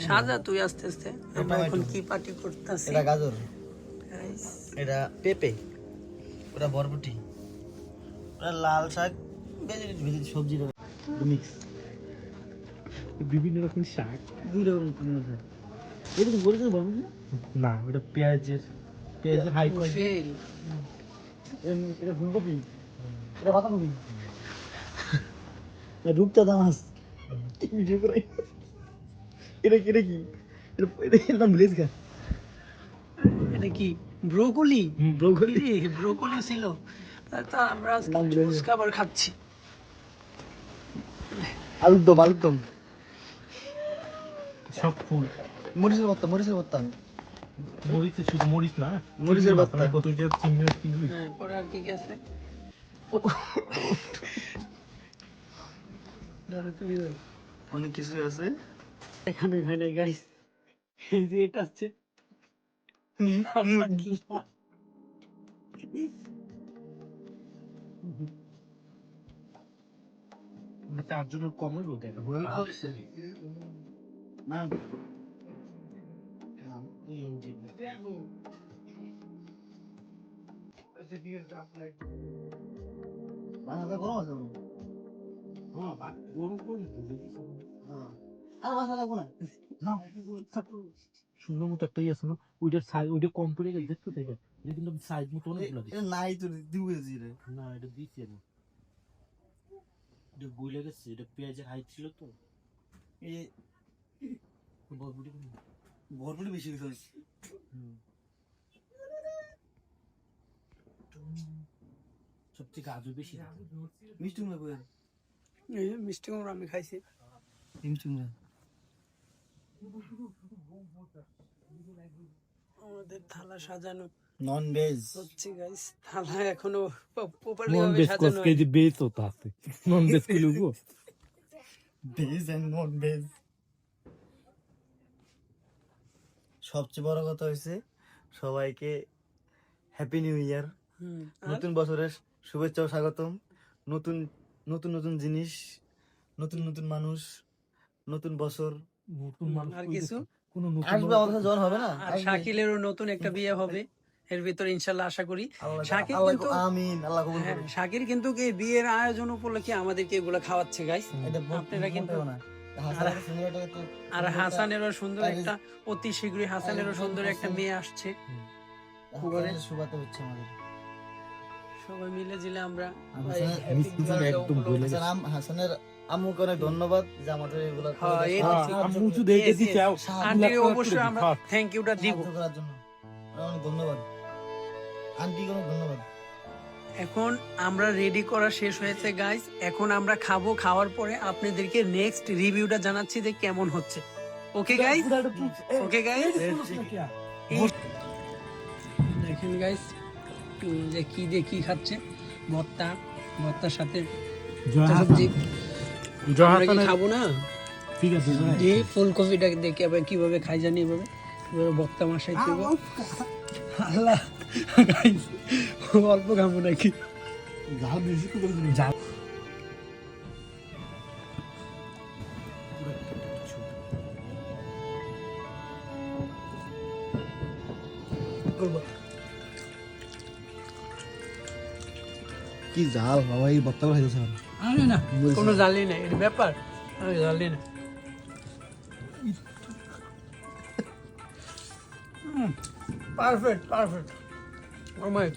সাজা তুই আস্তে আস্তে। আমরা এখন কি পার্টি করতেছি? এটা গাজর, এটা পেঁপে, ওটা বরবটি, ওটা লাল শাক, সবজি মিক্স, বিভিন্ন রকম শাক, দুই রকম এটা তো বলেছেন বরবটি না ওটা পেঁয়াজের হাই ফেল। এটা ফুলকপি, এটা বাঁধাকপি, রূপচা দামাস, এটা কি এটা নাম ভিলেজ খা, এটা কি ব্রোকলি? ব্রোকলি, ব্রোকলি ছিল। তা আমরা আজকে জুস খাবার খাচ্ছি। আলুর দম, সব ফুল, মরিচের ভর্তা, মরিচের শুধু মরিচ না, মরিচের ভর্তা, কত যে চিংড়ি। হ্যাঁ, পরে আর কি আছে? অনেক কিছু আছে এখানে হয় না গাইস, এই যে এটা আছে চারজনের কমই বলতে না বাংলা গরম আছে সুন্দর মতো একটাই আছে না, ওইটার সাইজ, ওইটা কম পড়ে গেছে দেখতে থেকে, এটা কিন্তু সাইজ মতো অনেকগুলো দিচ্ছে। নাই তো দিয়েছি রে, না এটা দিচ্ছি না, এটা গুলে গেছে, এটা পেঁয়াজের হাইট ছিল তো, এই বরবটি বেশি হয়েছে, সবচেয়ে গাজর বেশি। মিষ্টি কুমড়া কই? এই যে মিষ্টি কুমড়া আমি খাইছি। মিষ্টি কুমড়া আমাদের থালা সাজানো নন ভেজ, হচ্ছে গাইস। থালা এখনো প্রপারলি নন ভাবে ভেজ সাজানো কস কেজি বেস হতা আছে, নন ভেজ কি লুগো ভেজ এন্ড নন ভেজ। সবচেয়ে বড় কথা হয়েছে সবাইকে হ্যাপি নিউ ইয়ার, নতুন বছরের শুভেচ্ছা ও স্বাগতম। নতুন নতুন নতুন জিনিস, নতুন নতুন মানুষ, নতুন বছর, নতুন মানুষ আর কিছু কোনো নতুন আসবে, আমাদের জন হবে না, আর শাকিলেরও নতুন একটা বিয়ে হবে এর ভিতরে ইনশাল্লাহ, আশা করি। শাকিল আল্লাহ কিন্তু আমিন, আল্লাহ কবুল হ্যাঁ, করুন। শাকিল কিন্তু এই বিয়ের আয়োজন উপলক্ষে আমাদেরকে এগুলো খাওয়াচ্ছে গাইস। এটা আপনারা কিন্তু না আর হাসানেরও সুন্দর একটা, অতি শীঘ্রই হাসানেরও সুন্দর একটা মেয়ে আসছে। শুভাতে হচ্ছে আমাদের সবাই মিলে জিলে আমরা একদম ভুলে গেছি। হাসানের আম্মুকে অনেক ধন্যবাদ যে আমাদের এগুলো আম্মু শুধু এইটা দিতে চাও, আন্টিকে অবশ্যই আমরা থ্যাংক ইউটা দিব করার জন্য অনেক ধন্যবাদ, আন্টিকে অনেক ধন্যবাদ। এখন আমরা রেডি করা শেষ হয়েছে গাইস, এখন আমরা খাবো। খাওয়ার পরে আপনাদেরকে নেক্সট রিভিউটা জানাচ্ছি যে কেমন হচ্ছে। Okay guys, okay guys. দেখেন গাইস যে কি দিয়ে কি খাচ্ছে, ভর্তার সাথে সবজি। আমরা কি খাবো না? ঠিক আছে এই ফুলকপিটা দেখে আবার কিভাবে খাই জানি, এভাবে ভর্তা মাসাই দেবো। আল্লাহ গাইস, অল্প খাবো নাকি? যা বেশি করে যা কি জাল বাবা, এই বক্তা করে খাইতেছে। আরে না, কোনো জালি নাই, এটা ব্যাপার জালি না। পারফেক্ট, ও মাই